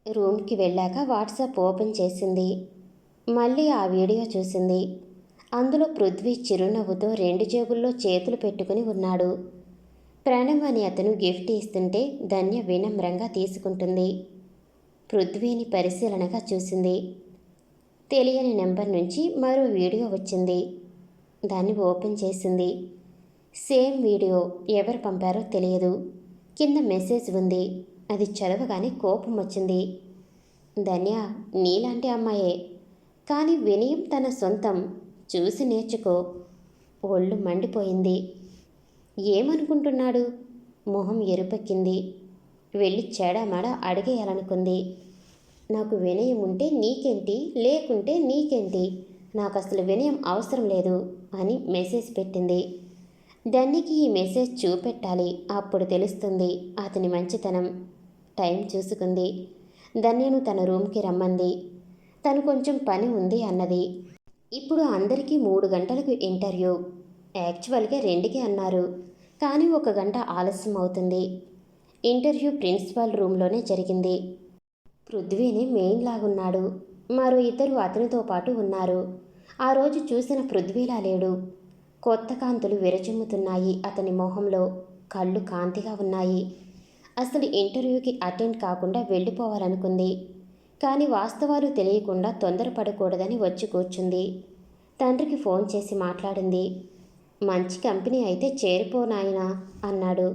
రూమ్కి వెళ్ళాక WhatsApp open చేసింది. మళ్ళీ ఆ వీడియో చూసింది. అందులో పృథ్వీ చిరునవ్వుతో రెండు జేబుల్లో చేతులు పెట్టుకుని ఉన్నాడు. ప్రణవ్ అని అతను గిఫ్ట్ ఇస్తుంటే ధన్య వినమ్రంగా తీసుకుంటుంది. పృథ్వీని పరిశీలనగా చూసింది. తెలియని నెంబర్ నుంచి మరో వీడియో వచ్చింది. దాన్ని ఓపెన్ చేసింది. సేమ్ వీడియో ఎవరు పంపారో తెలియదు. కింద మెసేజ్ ఉంది. అది చదవగానే కోపం వచ్చింది. ధన్య నీలాంటి అమ్మాయే, కానీ వినయం తన సొంతం. చూసి నేర్చుకో. ఒళ్ళు మండిపోయింది. ఏమనుకుంటున్నాడు? మొహం ఎరుపెక్కింది. వెళ్ళి చెడామాడ అడిగేయాలనుకుంది. నాకు వినయం ఉంటే నీకేంటి, లేకుంటే నీకేంటి, నాకు అసలు వినయం అవసరం లేదు అని మెసేజ్ పెట్టింది. ధన్యకి ఈ మెసేజ్ చూపెట్టాలి, అప్పుడు తెలుస్తుంది అతని మంచితనం. టైం చూసుకుంది. ధన్యను తన రూమ్కి రమ్మంది. తను కొంచెం పని ఉంది అన్నది. ఇప్పుడు అందరికీ 3 గంటలకు ఇంటర్వ్యూ. యాక్చువల్గా 2కి అన్నారు, కానీ 1 గంట ఆలస్యం అవుతుంది. ఇంటర్వ్యూ ప్రిన్సిపాల్ రూమ్లోనే జరిగింది. పృథ్వీని మెయిన్ లాగున్నాడు. మరో 2 అతనితో పాటు ఉన్నారు. ఆ రోజు చూసిన పృథ్వీలా లేడు. కొత్త కాంతులు విరచిమ్ముతున్నాయి అతని మొహంలో. కళ్ళు కాంతిగా ఉన్నాయి. అసలు ఇంటర్వ్యూకి అటెండ్ కాకుండా వెళ్ళిపోవాలనుకుంది. కానీ వాస్తవాలు తెలియకుండా తొందరపడకూడదని వచ్చి కూర్చుంది. తండ్రికి ఫోన్ చేసి మాట్లాడింది. మంచి కంపెనీ అయితే చేరిపో నాయనా అన్నాడు.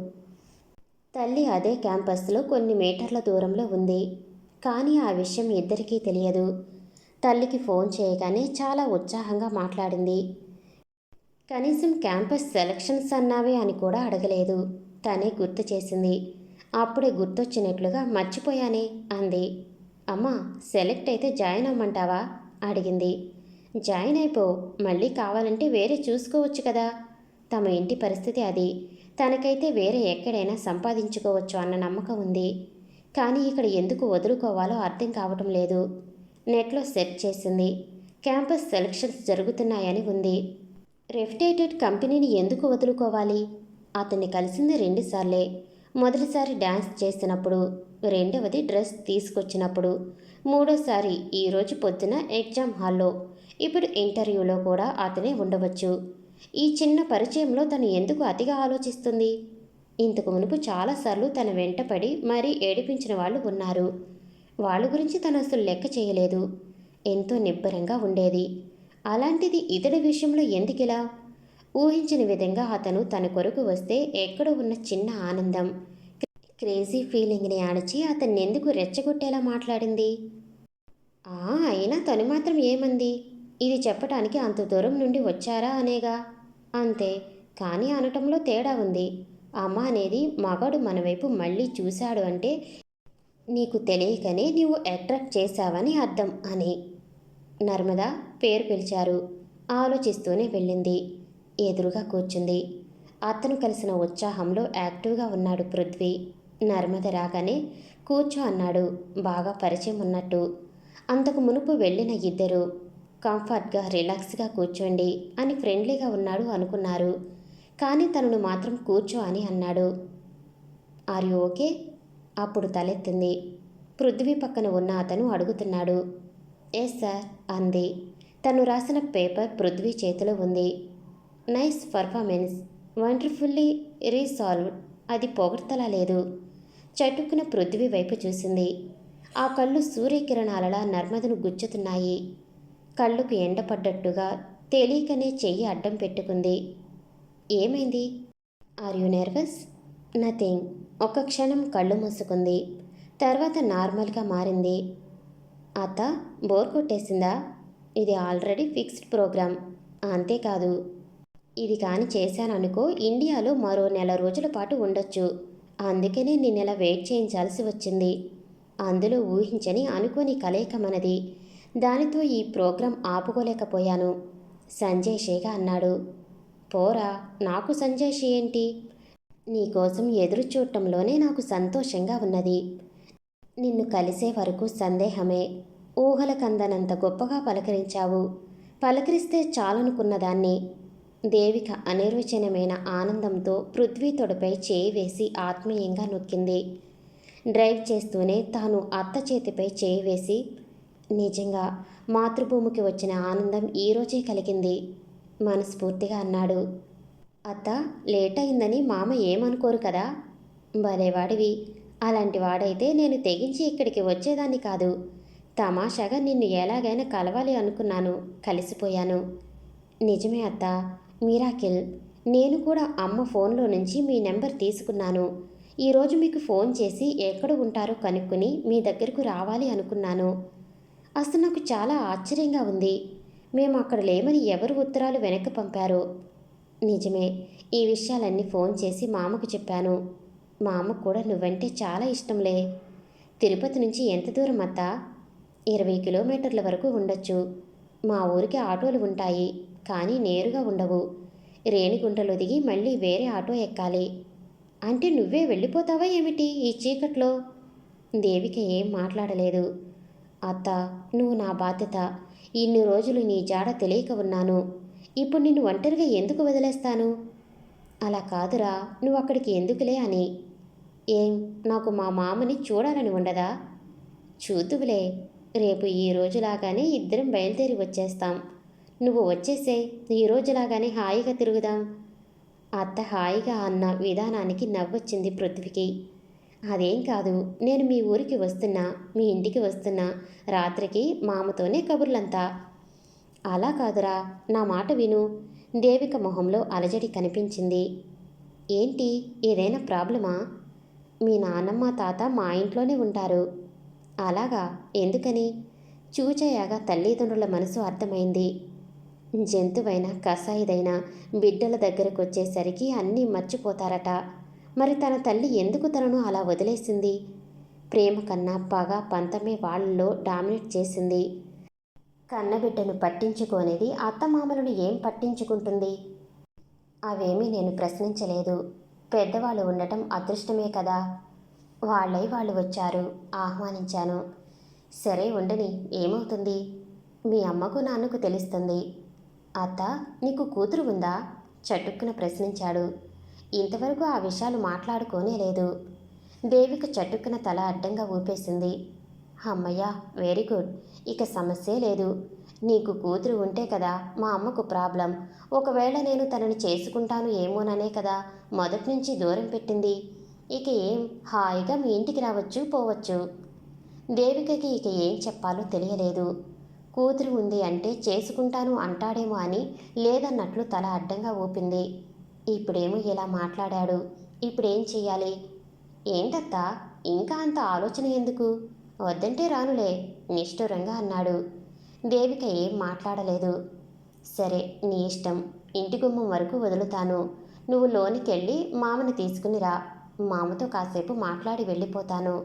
తల్లి అదే క్యాంపస్లో కొన్ని మీటర్ల దూరంలో ఉంది. కానీ ఆ విషయం ఇద్దరికీ తెలియదు. తల్లికి ఫోన్ చేయగానే చాలా ఉత్సాహంగా మాట్లాడింది. కనీసం క్యాంపస్ సెలక్షన్స్ అన్నావే అని కూడా అడగలేదు. తనే గుర్తు చేసింది. అప్పుడే గుర్తొచ్చినట్లుగా మర్చిపోయానే అంది. అమ్మా, సెలెక్ట్ అయితే జాయిన్ అవ్వమంటావా అడిగింది. జాయిన్ అయిపో, మళ్ళీ కావాలంటే వేరే చూసుకోవచ్చు కదా. తమ ఇంటి పరిస్థితి అది. తనకైతే వేరే ఎక్కడైనా సంపాదించుకోవచ్చు అన్న నమ్మకం ఉంది. కానీ ఇక్కడ ఎందుకు వదులుకోవాలో అర్థం కావటం లేదు. నెట్లో సెర్చ్ చేసింది. క్యాంపస్ సెలక్షన్స్ జరుగుతున్నాయని ఉంది. రెప్యుటేటెడ్ కంపెనీని ఎందుకు వదులుకోవాలి? అతన్ని కలిసింది 2 సార్లే. మొదటిసారి డ్యాన్స్ చేసినప్పుడు, రెండవది డ్రెస్ తీసుకొచ్చినప్పుడు, మూడోసారి ఈరోజు పొద్దున ఎగ్జామ్ హాల్లో. ఇప్పుడు ఇంటర్వ్యూలో కూడా అతనే ఉండవచ్చు. ఈ చిన్న పరిచయంలో తను ఎందుకు అతిగా ఆలోచిస్తుంది? ఇంతకు మునుపు చాలాసార్లు తన వెంటపడి మరీ ఏడిపించిన వాళ్ళు ఉన్నారు. వాళ్ళ గురించి తను అసలు లెక్క చేయలేదు. ఎంతో నిబ్బరంగా ఉండేది. అలాంటిది ఇతడి విషయంలో ఎందుకిలా? ఊహించిన విధంగా అతను తన కొరకు వస్తే ఎక్కడో ఉన్న చిన్న ఆనందం, క్రేజీ ఫీలింగ్ని అణచి అతన్ని ఎందుకు రెచ్చగొట్టేలా మాట్లాడింది? అయినా తను మాత్రం ఏమంది? ఇది చెప్పటానికి అంత దూరం నుండి వచ్చారా అనేగా. అంతే. కానీ అనటంలో తేడా ఉంది. అమ్మ అనేది మగాడు మన వైపు మళ్ళీ చూశాడు అంటే నీకు తెలియకనే నీవు అట్రాక్ట్ చేశావని అర్థం అని. నర్మదా పేరు పిలిచారు. ఆలోచిస్తూనే వెళ్ళింది. ఎదురుగా కూర్చుంది. అతను కలిసిన ఉత్సాహంలో యాక్టివ్గా ఉన్నాడు పృథ్వీ. నర్మద రాగానే కూర్చో అన్నాడు, బాగా పరిచయం ఉన్నట్టు. అంతకు మునుపు వెళ్ళిన ఇద్దరు కంఫర్ట్గా రిలాక్స్గా కూర్చోండి అని ఫ్రెండ్లీగా ఉన్నాడు అనుకున్నారు. కానీ తనను మాత్రం కూర్చో అని అన్నాడు. Are you okay? అప్పుడు తలెత్తింది. పృథ్వీ పక్కన ఉన్న అతను అడుగుతున్నాడు. ఎస్ సార్ అంది. తను రాసిన పేపర్ పృథ్వీ చేతిలో ఉంది. Nice performance, wonderfully resolved. అది పొగడ్తలా లేదు. చటుక్కున పృథ్వీ వైపు చూసింది. ఆ కళ్ళు సూర్యకిరణాలలా నర్మదను గుచ్చుతున్నాయి. కళ్ళుకు ఎండపడ్డట్టుగా తెలియకనే చెయ్యి అడ్డం పెట్టుకుంది. ఏమైంది? Are you nervous? నథింగ్. ఒక క్షణం కళ్ళు మూసుకుంది. తర్వాత నార్మల్గా మారింది. అత్త, బోర్ కొట్టేసిందా? ఇది ఆల్రెడీ ఫిక్స్డ్ ప్రోగ్రామ్. అంతేకాదు, ఇది కాని చేశాననుకో ఇండియాలో మరో 1 రోజుల పాటు ఉండొచ్చు. అందుకనే నేనెలా వెయిట్ చేయించాల్సి వచ్చింది. అందులో ఊహించని అనుకోని కలయిక మనది. దానితో ఈ ప్రోగ్రాం ఆపుకోలేకపోయాను. సంజయ్ షేగా అన్నాడు. పోరా, నాకు సంజయ్ షీ ఏంటి? నీకోసం ఎదురు చూడటంలోనే నాకు సంతోషంగా ఉన్నది. నిన్ను కలిసే వరకు సందేహమే. ఊహలకందనంత గొప్పగా పలకరించావు. పలకరిస్తే చాలనుకున్నదాన్ని. దేవిక అనిర్వచనమైన ఆనందంతో పృథ్వీ తొడపై చేయి వేసి ఆత్మీయంగా నొక్కింది. డ్రైవ్ చేస్తూనే తాను అత్త చేతిపై చేయి వేసి, నిజంగా మాతృభూమికి వచ్చిన ఆనందం ఈరోజే కలిగింది మనస్ఫూర్తిగా అన్నాడు. అత్త, లేట్ అయిందని మామ ఏమనుకోరు కదా? భలేవాడివి. అలాంటి వాడైతే నేను తెగించి ఇక్కడికి వచ్చేదాన్ని కాదు. తమాషాగా నిన్ను ఎలాగైనా కలవాలి అనుకున్నాను, కలిసిపోయాను. నిజమే అత్త, మిరాకిల్. నేను కూడా అమ్మ ఫోన్లో నుంచి మీ నెంబర్ తీసుకున్నాను. ఈరోజు మీకు ఫోన్ చేసి ఎక్కడ ఉంటారో కనుక్కొని మీ దగ్గరకు రావాలి అనుకున్నాను. అసలు నాకు చాలా ఆశ్చర్యంగా ఉంది. మేము అక్కడ లేమని ఎవరు ఉత్తరాలు వెనక్కి పంపారో. నిజమే, ఈ విషయాలన్నీ ఫోన్ చేసి మామకు చెప్పాను. మా అమ్మకు కూడా నువ్వంటే చాలా ఇష్టంలే. తిరుపతి నుంచి ఎంత దూరం అత్తా? 20 కిలోమీటర్ల వరకు ఉండొచ్చు. మా ఊరికి ఆటోలు ఉంటాయి, కానీ నేరుగా ఉండవు. రేణిగుంటలో దిగి మళ్ళీ వేరే ఆటో ఎక్కాలి. అంటే నువ్వే వెళ్ళిపోతావా ఏమిటి ఈ చీకట్లో? దేవిక ఏం మాట్లాడలేదు. అత్త, నువ్వు నా బాధ్యత. ఇన్ని రోజులు నీ జాడ తెలియక ఉన్నాను. ఇప్పుడు నిన్ను ఒంటరిగా ఎందుకు వదిలేస్తాను? అలా కాదురా, నువ్వు అక్కడికి ఎందుకులే అని. ఏం, నాకు మా మామని చూడాలని ఉండదా? చూద్దువులే. రేపు ఈ రోజులాగానే ఇద్దరం బయలుదేరి వచ్చేస్తాం. నువ్వు వచ్చేసే, ఈ రోజులాగానే హాయిగా తిరుగుదాం. అత్త హాయిగా అన్న విధానానికి నవ్వొచ్చింది పృథ్వీకి. అదేం కాదు, నేను మీ ఊరికి వస్తున్నా, మీ ఇంటికి వస్తున్నా. రాత్రికి మామతోనే కబుర్లంతా. అలా కాదురా, నా మాట విను. దేవిక మొహంలో అలజడి కనిపించింది. ఏంటి, ఏదైనా ప్రాబ్లమా? మీ నాన్నమ్మ తాత మా ఇంట్లోనే ఉంటారు. అలాగా, ఎందుకని? చూచయ్యాగా తల్లిదండ్రుల మనసు అర్థమైంది. జంతువైనా కసాయిదైనా బిడ్డల దగ్గరకు వచ్చేసరికి అన్నీ మర్చిపోతారట. మరి తన తల్లి ఎందుకు తనను అలా వదిలేసింది? ప్రేమ కన్నా పగ, పంతమే వాళ్ళలో డామినేట్ చేసింది. కన్నబిడ్డను పట్టించుకోనేది అత్తమామలను ఏం పట్టించుకుంటుంది? అవేమీ నేను ప్రశ్నించలేదు. పెద్దవాళ్ళు ఉండటం అదృష్టమే కదా. వాళ్ళై వాళ్ళు వచ్చారు, ఆహ్వానించాను. సరే ఉండని, ఏమవుతుంది? మీ అమ్మకు నాన్నకు తెలుస్తుంది. అత్త, నీకు కూతురు ఉందా? చటుక్కున ప్రశ్నించాడు. ఇంతవరకు ఆ విషయాలు మాట్లాడుకోనే లేదు. దేవిక చటుక్కున తల అడ్డంగా ఊపేసింది. అమ్మయ్య, వెరీ గుడ్. ఇక సమస్యే లేదు. నీకు కూతురు ఉంటే కదా మా అమ్మకు ప్రాబ్లం. ఒకవేళ నేను తనని చేసుకుంటాను ఏమోననే కదా మొదటి నుంచి దూరం పెట్టింది. ఇక ఏం, హాయిగా మీ ఇంటికి రావచ్చు, పోవచ్చు. దేవికకి ఇక ఏం చెప్పాలో తెలియలేదు. కూతురు ఉంది అంటే చేసుకుంటాను అంటాడేమో అని లేదన్నట్లు తల అడ్డంగా ఊపింది. ఇప్పుడేమో ఇలా మాట్లాడాడు. ఇప్పుడేం చెయ్యాలి? ఏంటత్తా, ఇంకా అంత ఆలోచన ఎందుకు? వద్దంటే రానులే, నిష్ఠురంగా అన్నాడు. దేవిక ఏం మాట్లాడలేదు. సరే, నీ ఇష్టం. ఇంటి గుమ్మం వరకు వదులుతాను. నువ్వు లోనికెళ్ళి మామని తీసుకుని రా. మామతో కాసేపు మాట్లాడి వెళ్ళిపోతాను.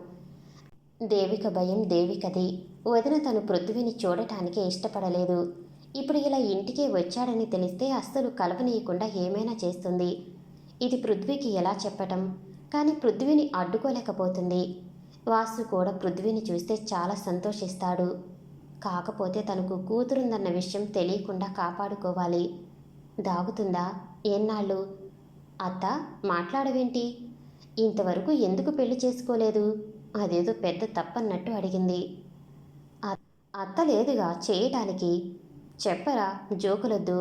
దేవిక భయం దేవికది. వదిన తను పృథ్వీని చూడటానికి ఇష్టపడలేదు. ఇప్పుడు ఇలా ఇంటికే వచ్చాడని తెలిస్తే అస్సలు కలవనీయకుండా ఏమైనా చేస్తుంది. ఇది పృథ్వీకి ఎలా చెప్పటం? కానీ పృథ్వీని అడ్డుకోలేకపోతుంది. వాసు కూడా పృథ్వీని చూస్తే చాలా సంతోషిస్తాడు. కాకపోతే తనకు కూతురుందన్న విషయం తెలియకుండా కాపాడుకోవాలి. దాగుతుందా ఎన్నాళ్ళు? అత్త, మాట్లాడవేంటి? ఇంతవరకు ఎందుకు పెళ్లి చేసుకోలేదు? అదేదో పెద్ద తప్పన్నట్టు అడిగింది. అత్త లేదుగా చేయటానికి. చెప్పరా, జోకులొద్దు.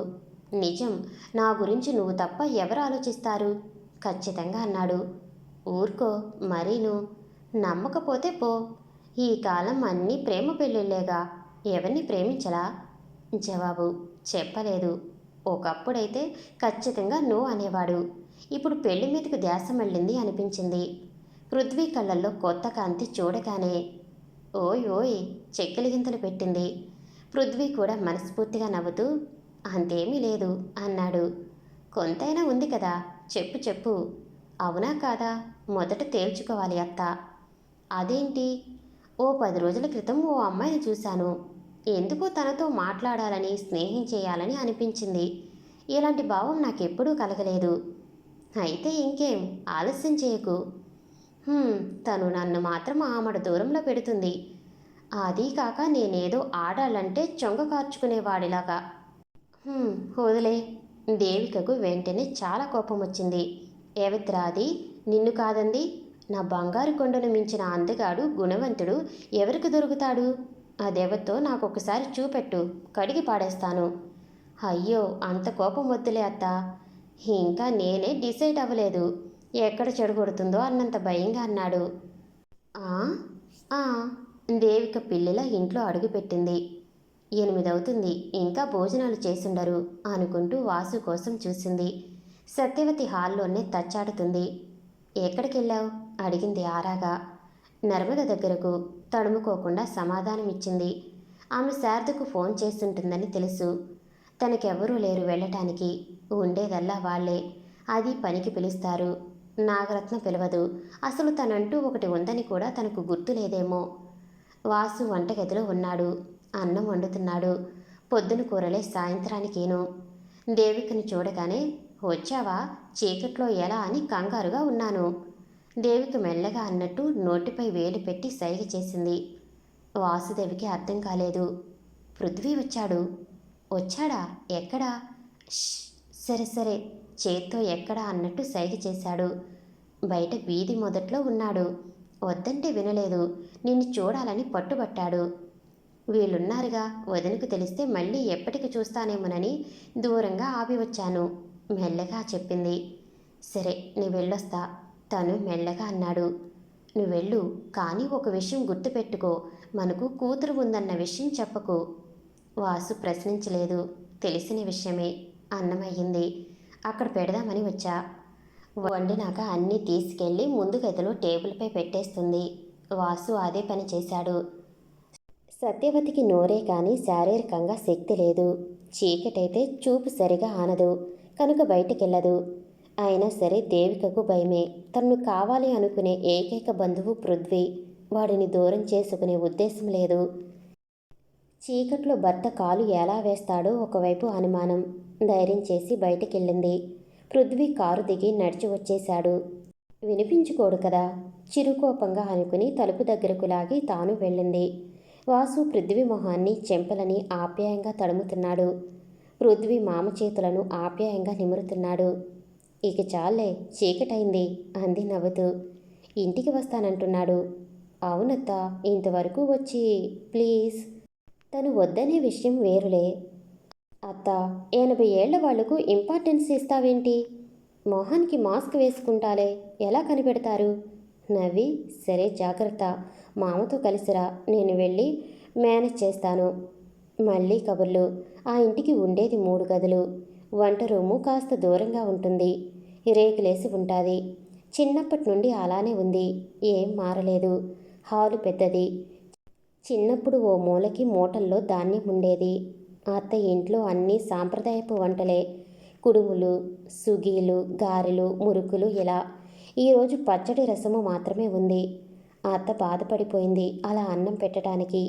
నిజం, నా గురించి నువ్వు తప్ప ఎవరు ఆలోచిస్తారు? ఖచ్చితంగా అన్నాడు. ఊరుకో, మరీను. నమ్మకపోతే పో. ఈ కాలం అన్నీ ప్రేమ పెళ్ళిళ్ళేగా. ఎవరిని ప్రేమించలా? జవాబు చెప్పలేదు. ఒకప్పుడైతే ఖచ్చితంగా నో అనేవాడు. ఇప్పుడు పెళ్లి మీదకు ధ్యాస మళ్ళింది అనిపించింది. పృథ్వీ కళ్ళల్లో కొత్త కాంతి చూడగానే ఓయ్ ఓయ్ చెక్కిలి గింతలు పెట్టింది. పృథ్వీ కూడా మనస్ఫూర్తిగా నవ్వుతూ అంతేమీ లేదు అన్నాడు. కొంతైనా ఉంది కదా, చెప్పు చెప్పు. అవునా కాదా మొదట తేల్చుకోవాలి అత్త. అదేంటి? ఓ 10 రోజుల క్రితం ఓ అమ్మాయిని చూశాను. ఎందుకో తనతో మాట్లాడాలని, స్నేహం చేయాలని అనిపించింది. ఇలాంటి భావం నాకెప్పుడూ కలగలేదు. అయితే ఇంకేం, ఆలస్యం చేయకు. తను నన్ను మాత్రం ఆమడ దూరంలో పెడుతుంది. అదీ కాక నేనేదో ఆడాలంటే చొంగ కార్చుకునేవాడిలాగా. వదిలే. దేవికకు వెంటనే చాలా కోపం వచ్చింది. ఏవిత్రాది, నిన్ను కాదంది? నా బంగారు కొండను మించిన అందగాడు గుణవంతుడు ఎవరికి దొరుకుతాడు? అదెవరితో నాకొకసారి చూపెట్టు, కడిగి పాడేస్తాను. అయ్యో, అంత కోపం వద్దులే అత్త. ఇంకా నేనే డిసైడ్ అవ్వలేదు, ఎక్కడ చెడగొడుతుందో అన్నంత భయంగా అన్నాడు. ఆ ఆ దేవిక పిల్లిలా ఇంట్లో అడుగుపెట్టింది. 8 అవుతుంది, ఇంకా భోజనాలు చేసుండరు అనుకుంటూ వాసు కోసం చూసింది. సత్యవతి హాల్లోనే తచ్చాడుతుంది. ఎక్కడికెళ్ళావు? అడిగింది ఆరాగా. నర్మద దగ్గరకు తడుముకోకుండా సమాధానమిచ్చింది. ఆమె శారదకు ఫోన్ చేస్తుంటుందని తెలుసు. తనకెవ్వరూ లేరు వెళ్ళటానికి, ఉండేదల్లా వాళ్లే. అది పనికి పిలుస్తారు. నాగరత్న పిలవదు. అసలు తనంటూ ఒకటి ఉందని కూడా తనకు గుర్తులేదేమో. వాసు వంటగదిలో ఉన్నాడు. అన్నం వండుతున్నాడు. పొద్దున కూరలే సాయంత్రానికేను. దేవికను చూడగానే, వచ్చావా? చీకట్లో ఎలా అని కంగారుగా ఉన్నాను. దేవిక మెల్లగా అన్నట్టు నోటిపై వేలు పెట్టి సైగ చేసింది. వాసుదేవికి అర్థం కాలేదు. పృథ్వీ వచ్చాడు. వచ్చాడా? ఎక్కడా? సరే సరే, చేత్తో ఎక్కడా అన్నట్టు సైగ చేశాడు. బయట వీధి మొదట్లో ఉన్నాడు. వద్దంటే వినలేదు. నిన్ను చూడాలని పట్టుబట్టాడు. వీళ్ళున్నారుగా, వదినకు తెలిస్తే మళ్ళీ ఎప్పటికి చూస్తానేమోనని దూరంగా ఆపి వచ్చాను, మెల్లగా చెప్పింది. సరే, నీ వెళ్ళొస్తా, తను మెల్లగా అన్నాడు. నువ్వెళ్ళు, కానీ ఒక విషయం గుర్తుపెట్టుకో, మనకు కూతురు ఉందన్న విషయం చెప్పకు. వాసు ప్రశ్నించలేదు. తెలిసిన విషయమే. అన్నమయ్యింది. అక్కడ పెడదామని వచ్చా. వండినాక అన్నీ తీసుకెళ్ళి ముందు గదిలో టేబుల్పై పెట్టేస్తుంది. వాసు అదే పని చేశాడు. సత్యవతికి నోరే కానీ శారీరకంగా శక్తి లేదు. చీకటైతే చూపు సరిగా ఆనదు, కనుక బయటికెళ్ళదు. అయినా సరే దేవికకు భయమే. తనను కావాలి అనుకునే ఏకైక బంధువు పృథ్వీ. వాడిని దూరం చేసుకునే ఉద్దేశం లేదు. చీకట్లో భర్త కాలు ఎలా వేస్తాడో ఒకవైపు అనుమానం. ధైర్యం చేసి బయటికెళ్ళింది. పృథ్వీ కారు దిగి నడిచి వచ్చేశాడు. వినిపించుకోడు కదా, చిరుకోపంగా అనుకుని తలుపు దగ్గరకు లాగి తాను వెళ్ళింది. వాసు పృథ్వీ మొహాన్ని చెంపలని ఆప్యాయంగా తడుముతున్నాడు. పృథ్వీ మామ చేతులను ఆప్యాయంగా నిమురుతున్నాడు. ఇక చాలే, చీకటైంది అంది నవ్వుతూ. ఇంటికి వస్తానంటున్నాడు. అవునత్త, ఇంతవరకు వచ్చి ప్లీజ్. తను వద్దనే విషయం వేరులే. అత్త, 80 ఏళ్ల వాళ్లకు ఇంపార్టెన్స్ ఇస్తావేంటి? మొహానికి మాస్క్ వేసుకుంటాలే, ఎలా కనిపెడతారు? నవ్వి, సరే జాగ్రత్త, మామతో కలిసిరా, నేను వెళ్ళి మేనేజ్ చేస్తాను. మళ్ళీ కబుర్లు. ఆ ఇంటికి ఉండేది 3 గదులు. వంట రూము కాస్త దూరంగా ఉంటుంది. రేకులేసి ఉంటుంది. చిన్నప్పటి నుండి అలానే ఉంది, ఏం మారలేదు. హాలు పెద్దది. చిన్నప్పుడు ఓ మూలకి మూటల్లో ధాన్యం ఉండేది. అత్త ఇంట్లో అన్నీ సాంప్రదాయపు వంటలే. కుడుములు, సుగీలు, గారెలు, మురుకులు ఇలా. ఈరోజు పచ్చడి రసము మాత్రమే ఉంది. అత్త బాధపడిపోయింది అలా అన్నం పెట్టడానికి.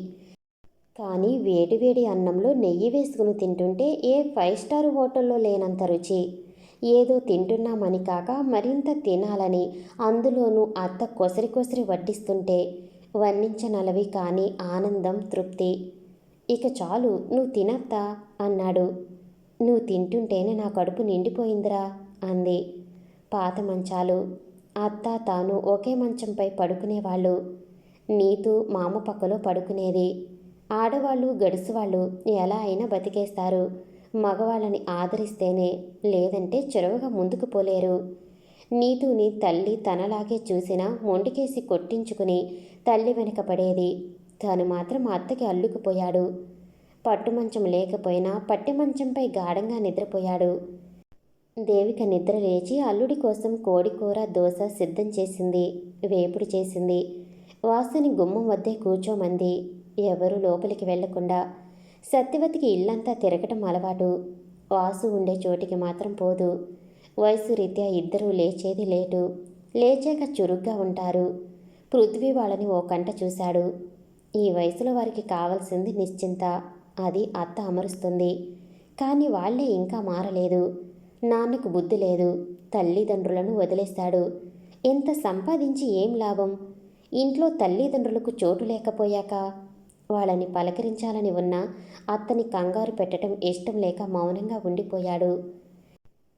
కానీ వేడివేడి అన్నంలో నెయ్యి వేసుకుని తింటుంటే ఏ 5 స్టార్ హోటల్లో లేనంత రుచి. ఏదో తింటున్నామని కాక మరింత తినాలని, అందులోనూ అత్త కొసరి కొసరి వడ్డిస్తుంటే వర్ణించనలవి కాని ఆనందం, తృప్తి. ఇక చాలు, నువ్వు తినత్తా అన్నాడు. నువ్వు తింటుంటేనే నా కడుపు నిండిపోయిందిరా అంది. పాత మంచాలు. అత్త తాను ఒకే మంచంపై పడుకునేవాళ్ళు. నీతు మామ పక్కలో పడుకునేది. ఆడవాళ్ళు గడుసువాళ్ళు ఎలా అయినా బతికేస్తారు, మగవాళ్ళని ఆదరిస్తేనే, లేదంటే చెరువుగా ముందుకు పోలేరు. నీతుని తల్లి తనలాగే చూసినా మొండికేసి కొట్టించుకుని తల్లి వెనక పడేది. తాను మాత్రం అత్తకి అల్లుకుపోయాడు. పట్టుమంచం లేకపోయినా పట్టి మంచంపై గాఢంగా నిద్రపోయాడు. దేవిక నిద్ర లేచి అల్లుడి కోసం కోడికూర, దోశ సిద్ధం చేసింది. వేపుడు చేసింది. వాసుని గుమ్మం వద్దే కూర్చోమంది. ఎవరూ లోపలికి వెళ్లకుండా. సత్యవతికి ఇల్లంతా తిరగటం అలవాటు. వాసు ఉండే చోటికి మాత్రం పోదు. వయసు రీత్యా ఇద్దరూ లేచేది లేటు. లేచాక చురుగ్గా ఉంటారు. పృథ్వీ వాళ్ళని ఓ కంట చూశాడు. ఈ వయసులో వారికి కావలసింది నిశ్చింత. అది అత్త అమరుస్తుంది. కానీ వాళ్లే ఇంకా మారలేదు. నాన్నకు బుద్ధి లేదు. తల్లిదండ్రులను వదిలేశాడు. ఎంత సంపాదించి ఏం లాభం? ఇంట్లో తల్లిదండ్రులకు చోటు లేకపోయాక వాళ్ళని పలకరించాలని ఉన్నా అత్తని కంగారు పెట్టడం ఇష్టం లేక మౌనంగా ఉండిపోయాడు.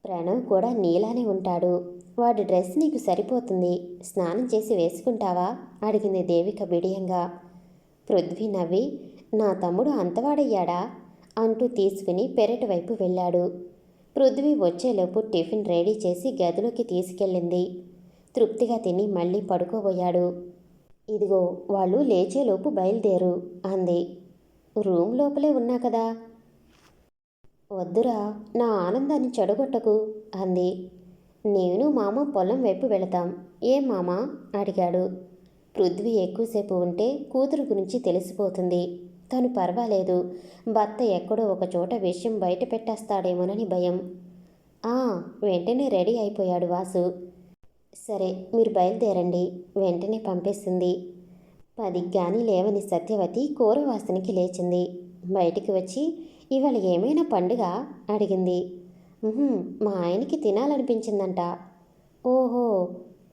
ప్రణవ్ కూడా నీలానే ఉంటాడు. వాడి డ్రెస్ నీకు సరిపోతుంది, స్నానం చేసి వేసుకుంటావా అడిగింది దేవిక బిడియంగా. పృథ్వీ నవ్వి, నా తమ్ముడు అంతవాడయ్యాడా అంటూ తీసుకుని పెరటి వైపు వెళ్ళాడు. పృథ్వీ వచ్చేలోపు టిఫిన్ రెడీ చేసి గదిలోకి తీసుకెళ్ళింది. తృప్తిగా తిని మళ్ళీ పడుకోబోయాడు. ఇదిగో వాళ్ళు లేచేలోపు బయలుదేరు అంది. రూమ్ లోపలే ఉన్నా కదా. వద్దురా, నా ఆనందాన్ని చెడగొట్టకు అంది. నేను మామ పొలం వైపు వెళతాం. ఏం మామా అడిగాడు. పృథ్వీ ఎక్కువసేపు ఉంటే కూతురు గురించి తెలిసిపోతుంది. తను పర్వాలేదు, భర్త ఎక్కడో ఒకచోట విషయం బయట పెట్టేస్తాడేమోనని భయం. వెంటనే రెడీ అయిపోయాడు వాసు. సరే మీరు బయలుదేరండి వెంటనే పంపేసింది. 10కి గాని లేవని సత్యవతి కూర వాసనకి లేచింది. బయటికి వచ్చి ఇవాళ ఏమైనా పండుగ అడిగింది. మా ఆయనకి తినాలనిపించిందంట. ఓహో,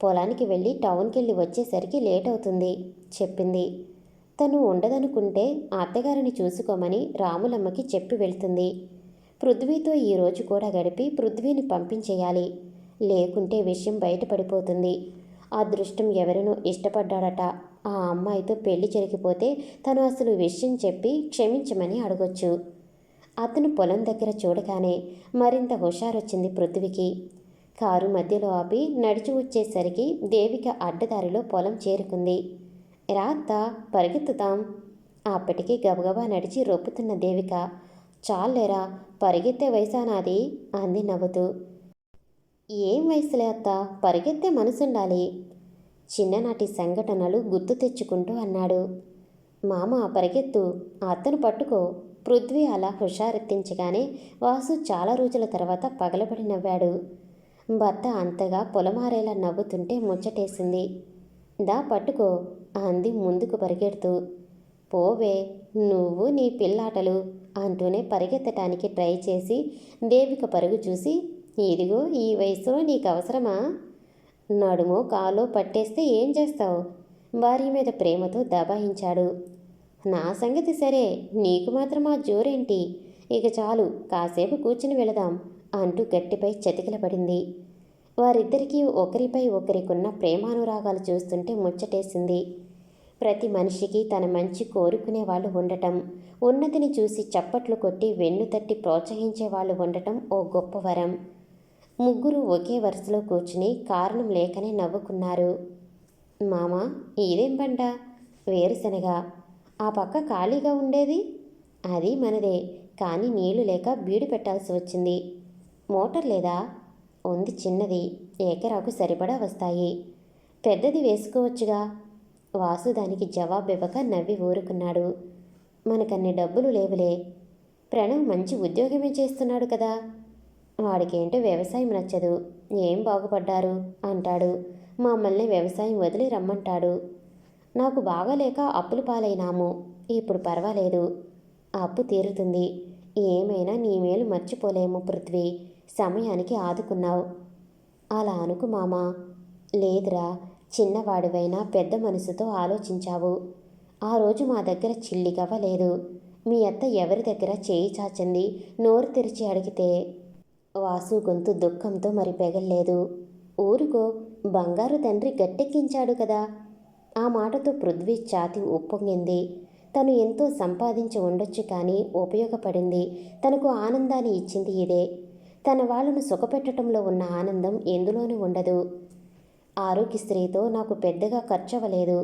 పొలానికి వెళ్ళి టౌన్కి వెళ్ళి వచ్చేసరికి లేట్ అవుతుంది చెప్పింది. తను ఉండదనుకుంటే అత్తగారిని చూసుకోమని రాములమ్మకి చెప్పి వెళ్తుంది. పృథ్వీతో ఈరోజు కూడా గడిపి పృథ్వీని పంపించేయాలి, లేకుంటే విషయం బయటపడిపోతుంది. అదృష్టం ఎవరినో ఇష్టపడ్డాడట. ఆ అమ్మాయితో పెళ్లి జరిగిపోతే తను అసలు విషయం చెప్పి క్షమించమని అడగొచ్చు. అతను పొలం దగ్గర చూడగానే మరింత హుషారొచ్చింది పృథ్వీకి. కారు మధ్యలో ఆపి నడిచి వచ్చేసరికి దేవిక అడ్డదారిలో పొలం చేరుకుంది. రాత్త పరిగెత్తుతాం. అప్పటికి గబగబా నడిచి రొప్పుతున్న దేవిక, చాలేరా పరిగెత్తే వయసా నాది అంది నవ్వుతూ. ఏం వయసులే అత్త, పరిగెత్తే మనసుండాలి. చిన్ననాటి సంఘటనలు గుర్తు తెచ్చుకుంటూ అన్నాడు. మామ పరిగెత్తు, అత్తను పట్టుకో. పృథ్వీ అలా హుషారెత్తించగానే వాసు చాలా రోజుల తర్వాత పగలబడి నవ్వాడు. భర్త అంతగా పొలమారేలా నవ్వుతుంటే ముచ్చటేసింది. దా పట్టుకో అంది ముందుకు పరిగెడుతూ. పోవే నువ్వు నీ పిల్లాటలు అంటూనే పరిగెత్తటానికి ట్రై చేసి దేవిక పరుగు చూసి, ఇదిగో ఈ వయసులో నీకు అవసరమా? నడుమో కాలో పట్టేస్తే ఏం చేస్తావు? భార్య మీద ప్రేమతో దబాయించాడు. నా సంగతి సరే, నీకు మాత్రం ఆ జోరేంటి? ఇక చాలు, కాసేపు కూర్చుని వెళదాం అంటూ గట్టిపై చతికిలపడింది. వారిద్దరికీ ఒకరిపై ఒకరికున్న ప్రేమానురాగాలు చూస్తుంటే ముచ్చటేసింది. ప్రతి మనిషికి తన మంచి కోరుకునే వాళ్ళు ఉండటం, ఉన్నతిని చూసి చప్పట్లు కొట్టి వెన్ను తట్టి ప్రోత్సహించే వాళ్ళు ఉండటం ఓ గొప్ప వరం. ముగ్గురు ఒకే వరుసలో కూర్చుని కారణం లేకనే నవ్వుకున్నారు. మామ ఇదేం పంట? వేరుశనగ. ఆ పక్క ఖాళీగా ఉండేది అది మనదే, కానీ నీళ్లు లేక బీడు పెట్టాల్సి వచ్చింది. మోటార్ లేదా? ఉంది, చిన్నది, ఎకరాకు సరిపడా వస్తాయి. పెద్దది వేసుకోవచ్చుగా. వాసు దానికి జవాబివ్వక నవ్వి ఊరుకున్నాడు. మనకన్ని డబ్బులు లేవులే. ప్రణవ్ మంచి ఉద్యోగమే చేస్తున్నాడు కదా. వాడికేంటో వ్యవసాయం నచ్చదు. ఏం బాగుపడ్డారు అంటాడు. మమ్మల్ని వ్యవసాయం వదిలి రమ్మంటాడు. నాకు బాగాలేక అప్పులు పాలైనాము. ఇప్పుడు పర్వాలేదు, అప్పు తీరుతుంది. ఏమైనా నీ మేలు మర్చిపోలేము పృథ్వీ. సమయానికి ఆదుకున్నావు. అలా అనుకు మామా. లేదురా, చిన్నవాడివైనా పెద్ద మనసుతో ఆలోచించావు. ఆ రోజు మా దగ్గర చిల్లిగవ్వ లేదు. మీ అత్త ఎవరి దగ్గర చేయి చాచింది నోరు తెరిచి అడిగితే. వాసు గొంతు దుఃఖంతో మరి పెగల్లేదు. ఊరుకో, బంగారు తండ్రి గట్టెక్కించాడు కదా. ఆ మాటతో పృథ్వీ ఛాతి ఉప్పొంగింది. తను ఎంతో సంపాదించి ఉండొచ్చు, కానీ ఉపయోగపడింది, తనకు ఆనందాన్ని ఇచ్చింది ఇదే. తన వాళ్ళను సుఖపెట్టడంలో ఉన్న ఆనందం ఎందులోనూ ఉండదు. ఆరోగ్యశ్రీతో నాకు పెద్దగా ఖర్చవ్వలేదు.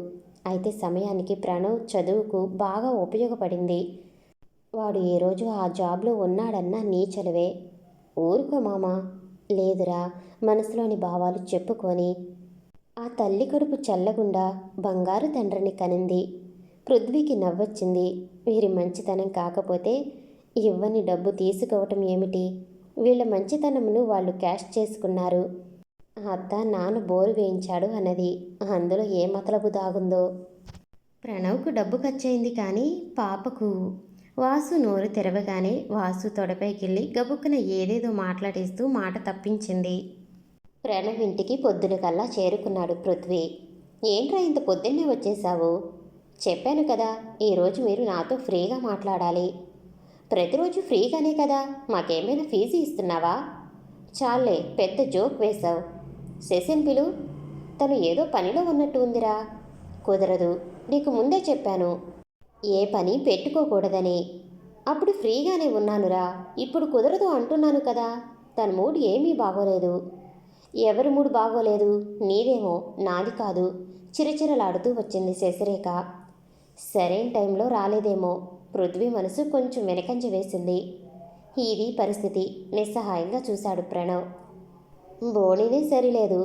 అయితే సమయానికి ప్రణవ్ చదువుకు బాగా ఉపయోగపడింది. వాడు ఏ రోజు ఆ జాబ్లో ఉన్నాడన్నా నీ చలువే. ఊరుకో మామా. లేదురా, మనసులోని భావాలు చెప్పుకొని. ఆ తల్లి కడుపు చల్లగుండా బంగారు తండ్రిని కనింది. పృథ్వీకి నవ్వొచ్చింది. వీరి మంచితనం కాకపోతే ఇవ్వని డబ్బు తీసుకోవటం ఏమిటి? వీళ్ళ మంచితనమును వాళ్ళు క్యాష్ చేసుకున్నారు. అత్త నాన్న బోరు వేయించాడు అన్నది. అందులో ఏ మతలబు దాగుందో. ప్రణవ్కు డబ్బు ఖర్చయింది, కానీ పాపకు. వాసు నోరు తెరవగానే వాసు తొడపైకెళ్ళి గబుక్కున ఏదేదో మాట్లాడేస్తూ మాట తప్పించింది. ప్రణవ్ ఇంటికి పొద్దున కల్లా చేరుకున్నాడు పృథ్వీ. ఏంట్రా ఇంత పొద్దున్నే వచ్చేశావు? చెప్పాను కదా, ఈరోజు మీరు నాతో ఫ్రీగా మాట్లాడాలి. ప్రతిరోజు ఫ్రీగానే కదా, మాకేమైనా ఫీజు ఇస్తున్నావా? చాలే, పెద్ద జోక్ వేశావు. శశిని పిలు, తను ఏదో పనిలో ఉన్నట్టు ఉందిరా. కుదరదు, నీకు ముందే చెప్పాను ఏ పని పెట్టుకోకూడదని. అప్పుడు ఫ్రీగానే ఉన్నానురా, ఇప్పుడు కుదరదు అంటున్నాను కదా. తన మూడ్ ఏమీ బాగోలేదు. ఎవరి మూడు బాగోలేదు? నీదేమో, నాది కాదు. చిరచిరలాడుతూ వచ్చింది శశిరేఖ. సరైన టైంలో రాలేదేమో. పృథ్వీ మనసు కొంచెం వెనకంజ వేసింది. ఇది పరిస్థితి. నిస్సహాయంగా చూశాడు ప్రణవ్. బోణీనే సరిలేదు,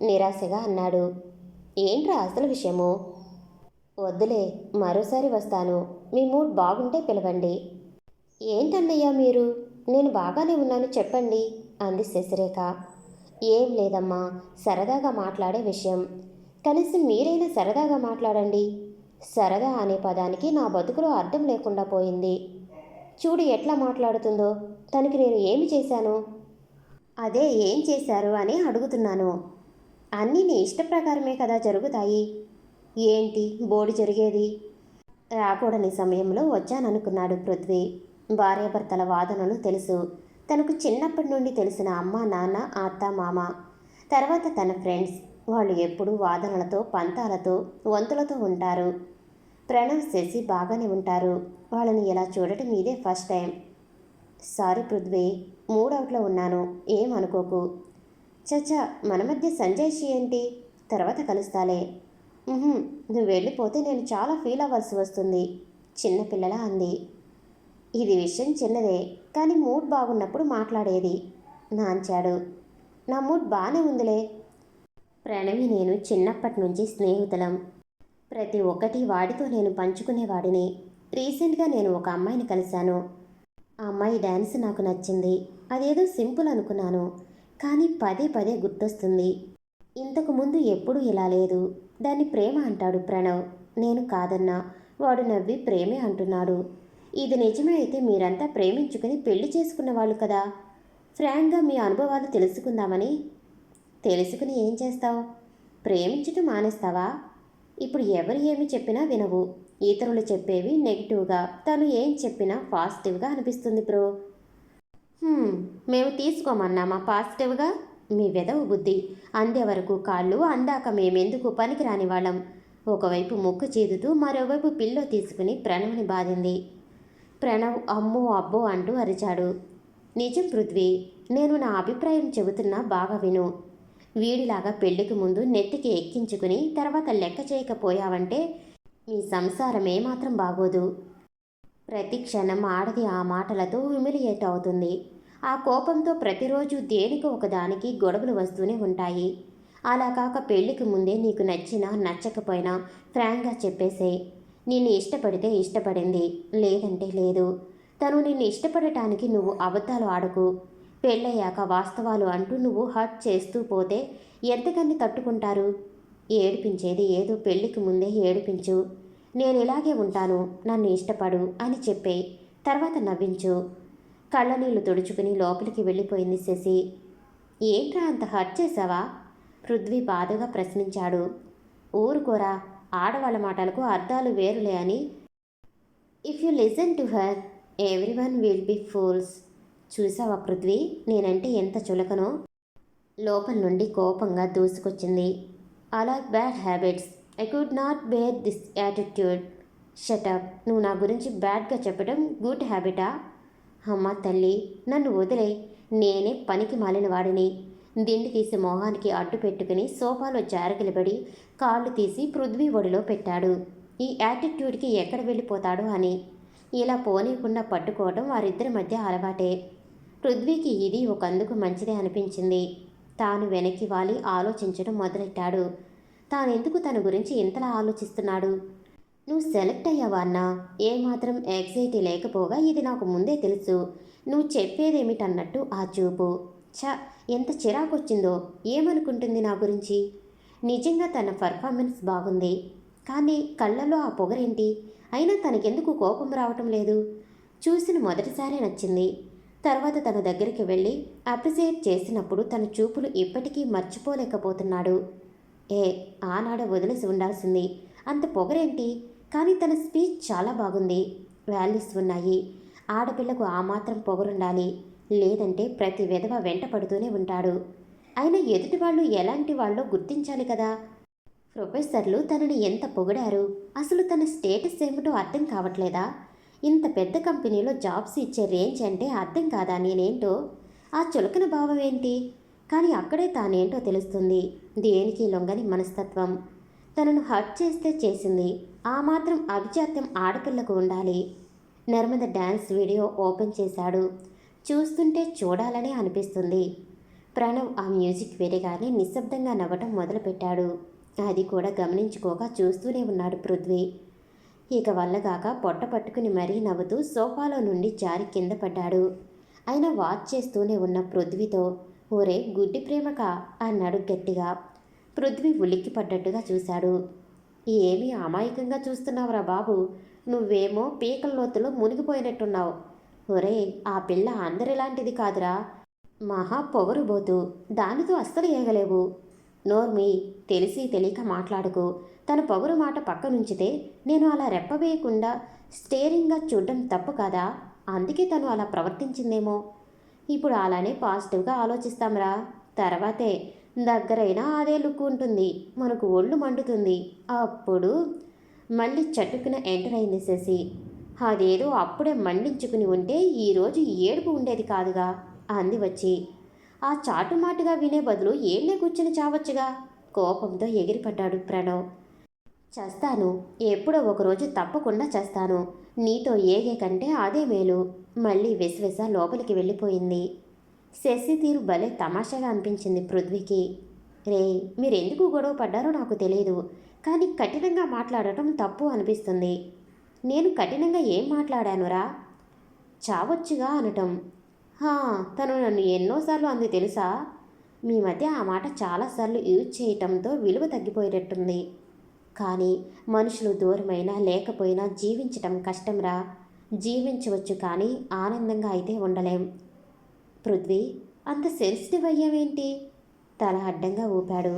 నిరాశగా అన్నాడు. ఏంట్రా అసలు విషయము? వద్దులే, మరోసారి వస్తాను. మీ మూడ్ బాగుంటే పిలవండి. ఏంటన్నయ్యా మీరు? నేను బాగానే ఉన్నాను చెప్పండి అంది శశిరేఖ. ఏం లేదమ్మా, సరదాగా మాట్లాడే విషయం. కనీసం మీరైనా సరదాగా మాట్లాడండి. సరదా అనే పదానికి నా బతుకులో అర్థం లేకుండా పోయింది. చూడు ఎట్లా మాట్లాడుతుందో. తనకి నేను ఏమి చేశాను? అదే ఏం చేశారు అని అడుగుతున్నాను. అన్నీ నీ ఇష్టప్రకారమే కదా జరుగుతాయి. ఏంటి బోడి జరిగేది? రాకూడని సమయంలో వచ్చాననుకున్నాడు పృథ్వీ. భార్యాభర్తల వాదనలు తెలుసు. తనకు చిన్నప్పటి నుండి తెలిసిన అమ్మ, నాన్న, అత్త, మామ, తర్వాత తన ఫ్రెండ్స్. వాళ్ళు ఎప్పుడూ వాదనలతో, పంతాలతో, వంతులతో ఉంటారు. ప్రణవ్, శశి బాగానే ఉంటారు. వాళ్ళని ఇలా చూడటం ఇదే ఫస్ట్ టైం. సారీ పృథ్వీ, మూడవుట్లో ఉన్నాను, ఏమనుకోకు. చచ్చా, మన మధ్య సంజయ్షి ఏంటి? తర్వాత కలుస్తాలే. నువ్వు వెళ్ళిపోతే నేను చాలా ఫీల్ అవ్వాల్సి వస్తుంది, చిన్నపిల్లలా అంది. ఇది విషయం చిన్నదే, కానీ మూడ్ బాగున్నప్పుడు మాట్లాడేది నాంచాడు. నా మూడ్ బాగానే ఉందిలే. ప్రణవి నేను చిన్నప్పటి నుంచి స్నేహితులం. ప్రతి ఒక్కటి వాడితో నేను పంచుకునేవాడిని. రీసెంట్గా నేను ఒక అమ్మాయిని కలిశాను. ఆ అమ్మాయి డ్యాన్స్ నాకు నచ్చింది. అదేదో సింపుల్ అనుకున్నాను, కానీ పదే పదే గుర్తొస్తుంది. ఇంతకు ముందు ఎప్పుడూ ఇలా లేదు. దాన్ని ప్రేమ అంటాడు ప్రణవ్. నేను కాదన్నా. వాడు నవ్వి ప్రేమే అంటున్నాడు. ఇది నిజమే అయితే మీరంతా ప్రేమించుకుని పెళ్లి చేసుకున్న వాళ్ళు కదా. ఫ్రాంక్గా మీ అనుభవాలు తెలుసుకుందామని. తెలుసుకుని ఏం చేస్తావు? ప్రేమించటం మానేస్తావా? ఇప్పుడు ఎవరు ఏమి చెప్పినా వినవు. ఇతరులు చెప్పేవి నెగిటివ్గా, తను ఏం చెప్పినా పాజిటివ్గా అనిపిస్తుంది బ్రో. మేము తీసుకోమన్నామా పాజిటివ్గా? మీ వెదవ బుద్ధి. అందేవరకు కాళ్ళు, అందాక మేమెందుకు పనికిరాని వాళ్ళం. ఒకవైపు ముక్కు చీదుతూ మరోవైపు పిల్లో తీసుకుని ప్రణవ్ని బాధింది. ప్రణవ్ అమ్మో అబ్బో అంటూ అరిచాడు. నిజం పృథ్వీ, నేను నా అభిప్రాయం చెబుతున్నా బాగా విను. వీడిలాగా పెళ్లికి ముందు నెత్తికి ఎక్కించుకుని తర్వాత లెక్క చేయకపోయావంటే మీ సంసారం ఏమాత్రం బాగోదు. ప్రతి క్షణం ఆడది ఆ మాటలతో హ్యూమిలియేట్ అవుతుంది. ఆ కోపంతో ప్రతిరోజు దేనికి ఒకదానికి గొడవలు వస్తూనే ఉంటాయి. అలా కాక పెళ్లికి ముందే నీకు నచ్చినా నచ్చకపోయినా ఫ్రాంక్గా చెప్పేసే. నిన్ను ఇష్టపడితే ఇష్టపడింది, లేదంటే లేదు. తను నిన్ను ఇష్టపడటానికి నువ్వు అబద్ధాలు ఆడకు. పెళ్ళయ్యాక వాస్తవాలు అంటూ నువ్వు హర్ట్ చేస్తూ పోతే ఎంతకని తట్టుకుంటారు? ఏడిపించేది ఏదో పెళ్లికి ముందే ఏడిపించు. నేను ఇలాగే ఉంటాను, నన్ను ఇష్టపడు అని చెప్పే. తర్వాత నవ్వించు. కళ్ళనీళ్లు తుడుచుకుని లోపలికి వెళ్ళిపోయింది శశి. ఏంట్రా అంత హర్ట్ చేశావా? పృథ్వీ బాధగా ప్రశ్నించాడు. ఊరుకోరా, ఆడవాళ్ళ మాటలకు అర్థాలు వేరులే అని. If you listen to her everyone will be fools. చూసావా పృథ్వీ, నేనంటే ఎంత చులకనో? లోపల నుండి కోపంగా దూసుకొచ్చింది. అలా bad habits. I could not bear this attitude. Shut up. నువ్వు నా గురించి బ్యాడ్గా చెప్పడం గుడ్ హ్యాబిటా? అమ్మ తల్లి, నన్ను వదిలే. నేనే పనికి మాలిన వాడిని. దిండి తీసి మొహానికి అడ్డు పెట్టుకుని సోఫాలో జారగిలబడి కాళ్ళు తీసి పృథ్వీ ఒడిలో పెట్టాడు. ఈ యాటిట్యూడ్కి ఎక్కడ వెళ్ళిపోతాడో అని. ఇలా పోనీకుండా పట్టుకోవడం వారిద్దరి మధ్య అలవాటే. పృథ్వీకి ఇది ఒకందుకు మంచిదే అనిపించింది. తాను వెనక్కి వాలి ఆలోచించడం మొదలెట్టాడు. తానెందుకు తన గురించి ఇంతలా ఆలోచిస్తున్నాడు? నువ్వు సెలెక్ట్ అయ్యావా అన్నా? ఏమాత్రం యాంగ్జైటీ లేకపోగా ఇది నాకు ముందే తెలుసు. నువ్వు చెప్పేదేమిటన్నట్టు ఆ చూపు. ఛ, ఎంత చిరాకొచ్చిందో. ఏమనుకుంటుంది నా గురించి? నిజంగా తన పర్ఫార్మెన్స్ బాగుంది, కానీ కళ్ళల్లో ఆ పొగరేంటి? అయినా తనకెందుకు కోపం రావటం లేదు? చూసిన మొదటిసారి నచ్చింది. తర్వాత తన దగ్గరికి వెళ్ళి అప్రిసియేట్ చేసినప్పుడు తన చూపులు ఇప్పటికీ మర్చిపోలేకపోతున్నాడు. ఆనాడ వదిలేసి ఉండాల్సింది. అంత పొగరేంటి? కానీ తన స్పీచ్ చాలా బాగుంది. వాల్యూస్ ఉన్నాయి. ఆడపిల్లకు ఆ మాత్రం పొగరుండాలి, లేదంటే ప్రతి విధవ వెంట పడుతూనే ఉంటాడు. అయినా ఎదుటి వాళ్ళు ఎలాంటి వాళ్ళో గుర్తించాలి కదా. ప్రొఫెసర్లు తనని ఎంత పొగిడారు. అసలు తన స్టేటస్ ఏమిటో అర్థం కావట్లేదా? ఇంత పెద్ద కంపెనీలో జాబ్స్ ఇచ్చే రేంజ్ అంటే అర్థం కాదా నేనేంటో? ఆ చులకన భావం ఏంటి? కానీ అక్కడే తానేంటో తెలుస్తుంది. దేనికి లొంగని మనస్తత్వం. తనను హర్ట్ చేస్తే చేసింది. ఆ మాత్రం అభిజాత్యం ఆడపిల్లకు ఉండాలి. నర్మద డ్యాన్స్ వీడియో ఓపెన్ చేశాడు. చూస్తుంటే చూడాలనే అనిపిస్తుంది. ప్రణవ్ ఆ మ్యూజిక్ వినగానే నిశ్శబ్దంగా నవ్వటం మొదలుపెట్టాడు. అది కూడా గమనించుకోక చూస్తూనే ఉన్నాడు పృథ్వీ. ఇక వల్లగాక పొట్ట పట్టుకుని మరీ నవ్వుతూ సోఫాలో నుండి జారి కింద పడ్డాడు. అయినా వాచ్ చేస్తూనే ఉన్న పృథ్వీతో, ఓరే గుడ్డి ప్రేమకా అన్నాడు గట్టిగా. పృథ్వీ ఉలిక్కి పడ్డట్టుగా చూశాడు. ఏమీ అమాయకంగా చూస్తున్నావురా బాబు, నువ్వేమో పీకల లోతులో మునిగిపోయినట్టున్నావు. ఒరే ఆ పిల్ల అందరిలాంటిది కాదురా, మహా పొగరుబోతు, దానితో అస్సలు ఏగలేవు. నోర్మి, తెలిసి తెలియక మాట్లాడుకు. తన పొగరు మాట పక్కనుంచితే నేను అలా రెప్పవేయకుండా స్టేరింగ్గా చూడడం తప్పు కాదా? అందుకే తను అలా ప్రవర్తించిందేమో. ఇప్పుడు అలానే పాజిటివ్గా ఆలోచిస్తాంరా. తర్వాతే దగ్గరైనా అదే లుక్ ఉంటుంది, మనకు ఒళ్ళు మండుతుంది. అప్పుడు మళ్ళీ చటుకున ఎంటర్ అయింది శశి. అదేదో అప్పుడే మండించుకుని ఉంటే ఈరోజు ఏడుపు ఉండేది కాదుగా అంది వచ్చి. ఆ చాటుమాటుగా వినే బదులు ఏళ్ళే కూర్చుని చావచ్చుగా. కోపంతో ఎగిరిపడ్డాడు ప్రణవ్. చస్తాను, ఎప్పుడో ఒకరోజు తప్పకుండా చస్తాను. నీతో ఏగే కంటే అదే మేలు. మళ్ళీ విశ్వస లోపలికి వెళ్ళిపోయింది. శశి తీరు భలే తమాషాగా అనిపించింది పృథ్వీకి. రే, మీరెందుకు గొడవ పడ్డారో నాకు తెలియదు, కానీ కఠినంగా మాట్లాడటం తప్పు అనిపిస్తుంది. నేను కఠినంగా ఏం మాట్లాడానురా? చావచ్చుగా అనటం. తను నన్ను ఎన్నోసార్లు అంది తెలుసా? మీ మధ్య ఆ మాట చాలాసార్లు యూజ్ చేయటంతో విలువ తగ్గిపోయేటట్టుంది. కానీ మనుషులు దూరమైనా లేకపోయినా జీవించటం కష్టంరా. జీవించవచ్చు కానీ ఆనందంగా అయితే ఉండలేం. పృథ్వీ, అంత సెన్సిటివ్ అయ్యావేంటి? తల అడ్డంగా ఊపాడు.